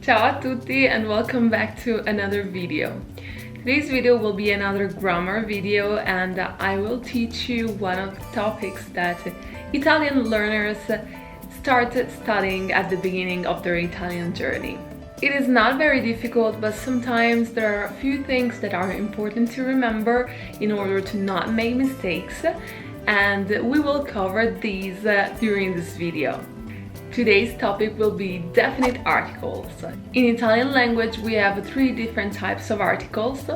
Ciao a tutti and welcome back to another video. Today's video will be another grammar video and I will teach you one of the topics that Italian learners start studying at the beginning of their Italian journey. It is not very difficult, but sometimes there are a few things that are important to remember in order to not make mistakes, and we will cover these during this video. Today's topic will be definite articles. In Italian language we have three different types of articles: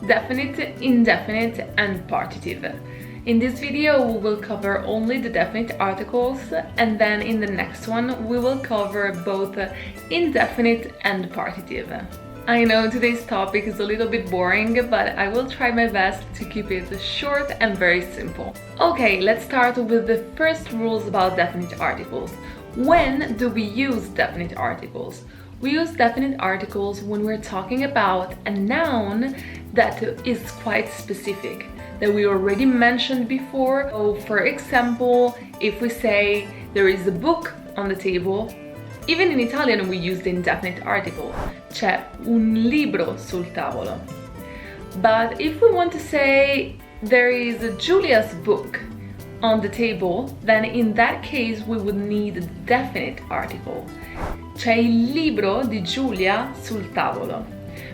definite, indefinite and partitive. In this video we will cover only the definite articles, and then in the next one we will cover both indefinite and partitive. I know today's topic is a little bit boring, but I will try my best to keep it short and very simple. Okay, let's start with the first rules about definite articles. When do we use definite articles? We use definite articles when we're talking about a noun that is quite specific, that we already mentioned before. So, for example, if we say there is a book on the table, even in Italian we use the indefinite article. C'è un libro sul tavolo. But if we want to say there is Julia's book on the table, then in that case we would need a definite article. C'è il libro di Giulia sul tavolo.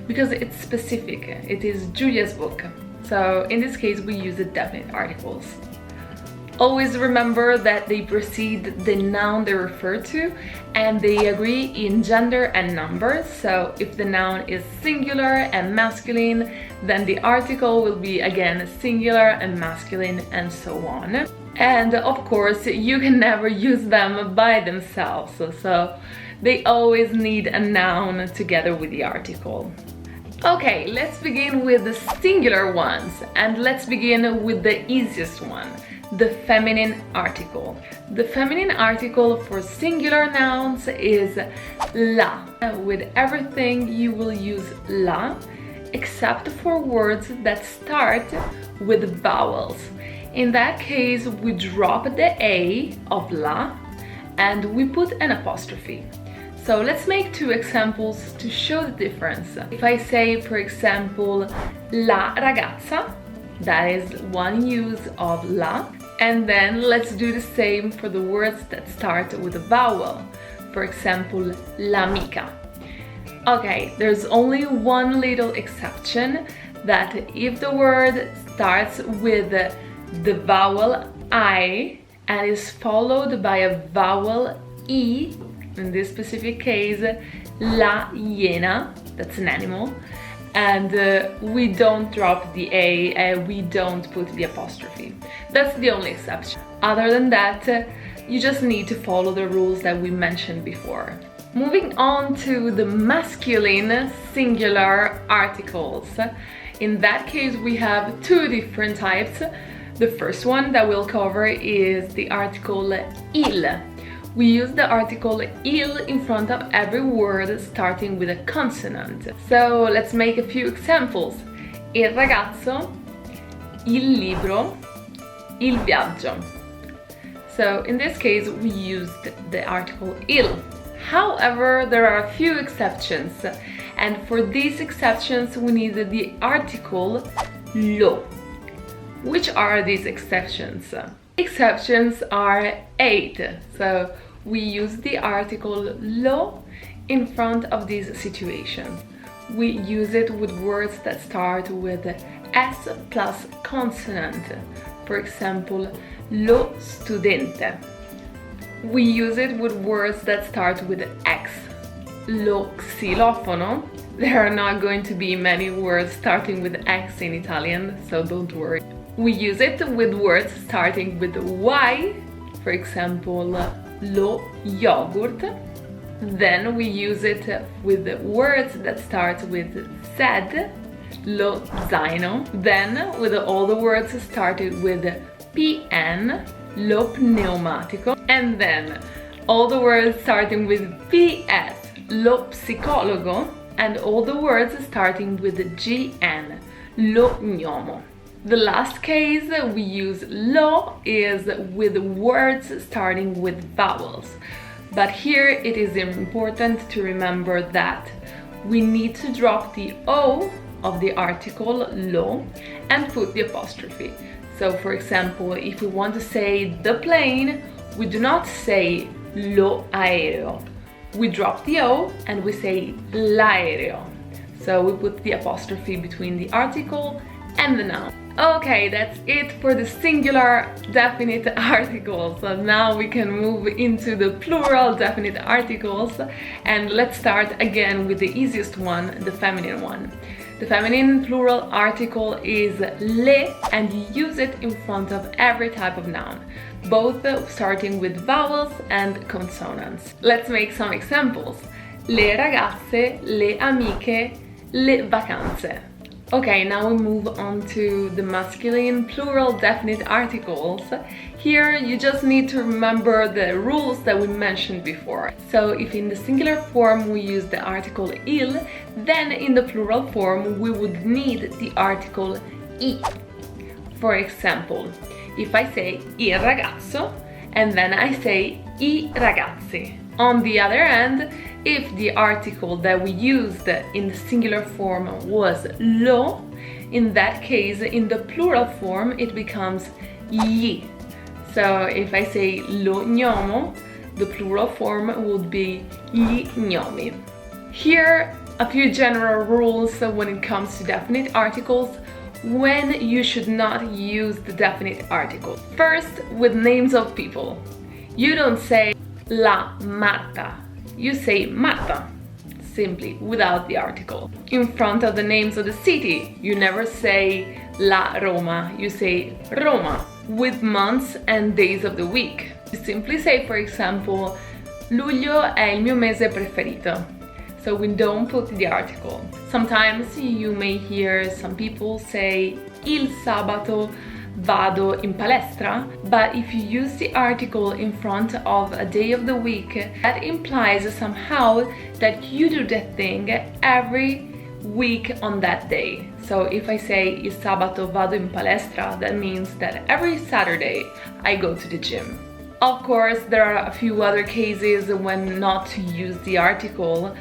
Because it's specific, it is Julia's book. So in this case we use the definite articles. Always remember that they precede the noun they refer to, and they agree in gender and numbers. So if the noun is singular and masculine, then the article will be again singular and masculine, and so on. And of course you can never use them by themselves, so they always need a noun together with the article. Okay, let's begin with the singular ones, and let's begin with the easiest one, the feminine article. The feminine article for singular nouns is la. With everything you will use la, except for words that start with vowels. In that case, we drop the A of la and we put an apostrophe. So let's make two examples to show the difference. If I say, for example, la ragazza, that is one use of la. And then let's do the same for the words that start with a vowel. For example, l'amica. Okay, there's only one little exception, that if the word starts with the vowel I and is followed by a vowel E, in this specific case, la iena, that's an animal, and we don't drop the A and we don't put the apostrophe. That's the only exception. Other than that, you just need to follow the rules that we mentioned before. Moving on to the masculine singular articles. In that case, we have two different types. The first one that we'll cover is the article il. We use the article il in front of every word starting with a consonant. So let's make a few examples. Il ragazzo, il libro, il viaggio. So in this case we used the article il. However, there are a few exceptions, and for these exceptions we need the article lo. Which are these exceptions? Exceptions are 8, so we use the article lo in front of these situations. We use it with words that start with S plus consonant. For example, lo studente. We use it with words that start with X. Lo xilofono. There are not going to be many words starting with X in Italian, so don't worry. We use it with words starting with Y, for example, lo yogurt. Then we use it with words that start with Z, lo zaino. Then with all the words started with PN, lo pneumatico. And then all the words starting with PS, lo psicologo. And all the words starting with GN, lo gnomo. The last case we use lo is with words starting with vowels. But here it is important to remember that we need to drop the O of the article lo and put the apostrophe. So for example, if we want to say the plane, we do not say lo aereo. We drop the O and we say l'aereo. So we put the apostrophe between the article and the noun. Okay, that's it for the singular definite articles. So now we can move into the plural definite articles, and let's start again with the easiest one, the feminine one. The feminine plural article is le, and you use it in front of every type of noun, both starting with vowels and consonants. Let's make some examples. Le ragazze, le amiche, le vacanze. Okay, now we move on to the masculine plural definite articles. Here you just need to remember the rules that we mentioned before. So if in the singular form we use the article il, then in the plural form we would need the article I. For example, if I say il ragazzo and then I say I ragazzi. On the other end, if the article that we used in the singular form was lo, in that case, in the plural form, it becomes gli. So if I say lo gnomo, the plural form would be gli gnomi. Here, a few general rules when it comes to definite articles, when you should not use the definite article. First, with names of people. You don't say la Marta. You say Marta, simply, without the article. In front of the names of the city, you never say la Roma, you say Roma. With months and days of the week, you simply say, for example, luglio è il mio mese preferito. So we don't put the article. Sometimes you may hear some people say il sabato vado in palestra, but if you use the article in front of a day of the week, that implies somehow that you do that thing every week on that day. So if I say il sabato vado in palestra, that means that every Saturday I go to the gym. Of course, there are a few other cases when not to use the article,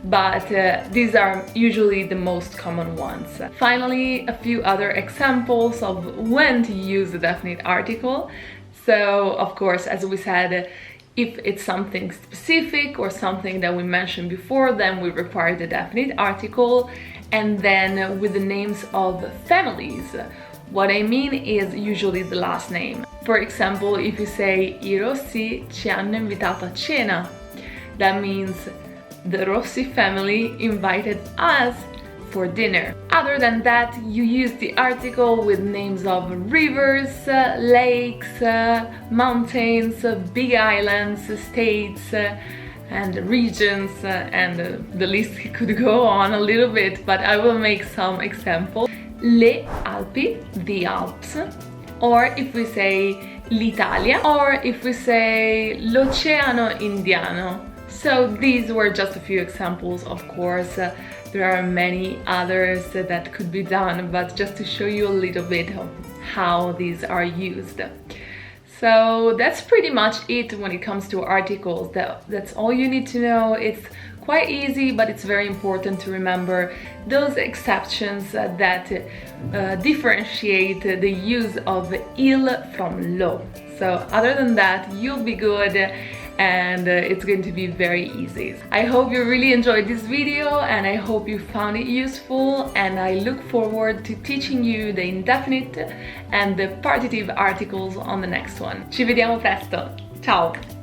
but these are usually the most common ones. Finally, a few other examples of when to use the definite article. So, of course, as we said, if it's something specific or something that we mentioned before, then we require the definite article. And then with the names of families, what I mean is usually the last name. For example, if you say I Rossi ci hanno invitato a cena, that means the Rossi family invited us for dinner. Other than that, you use the article with names of rivers, lakes, mountains, big islands, states, and regions, and the list could go on a little bit, but I will make some examples. Le Alpi, the Alps, or if we say l'Italia, or if we say l'Oceano Indiano. So these were just a few examples, of course. There are many others that could be done, but just to show you a little bit of how these are used. So that's pretty much it when it comes to articles. That's all you need to know. It's quite easy, but it's very important to remember those exceptions that differentiate the use of il from lo. So other than that, you'll be good, and it's going to be very easy. I hope you really enjoyed this video, and I hope you found it useful, and I look forward to teaching you the indefinite and the partitive articles on the next one. Ci vediamo presto. Ciao!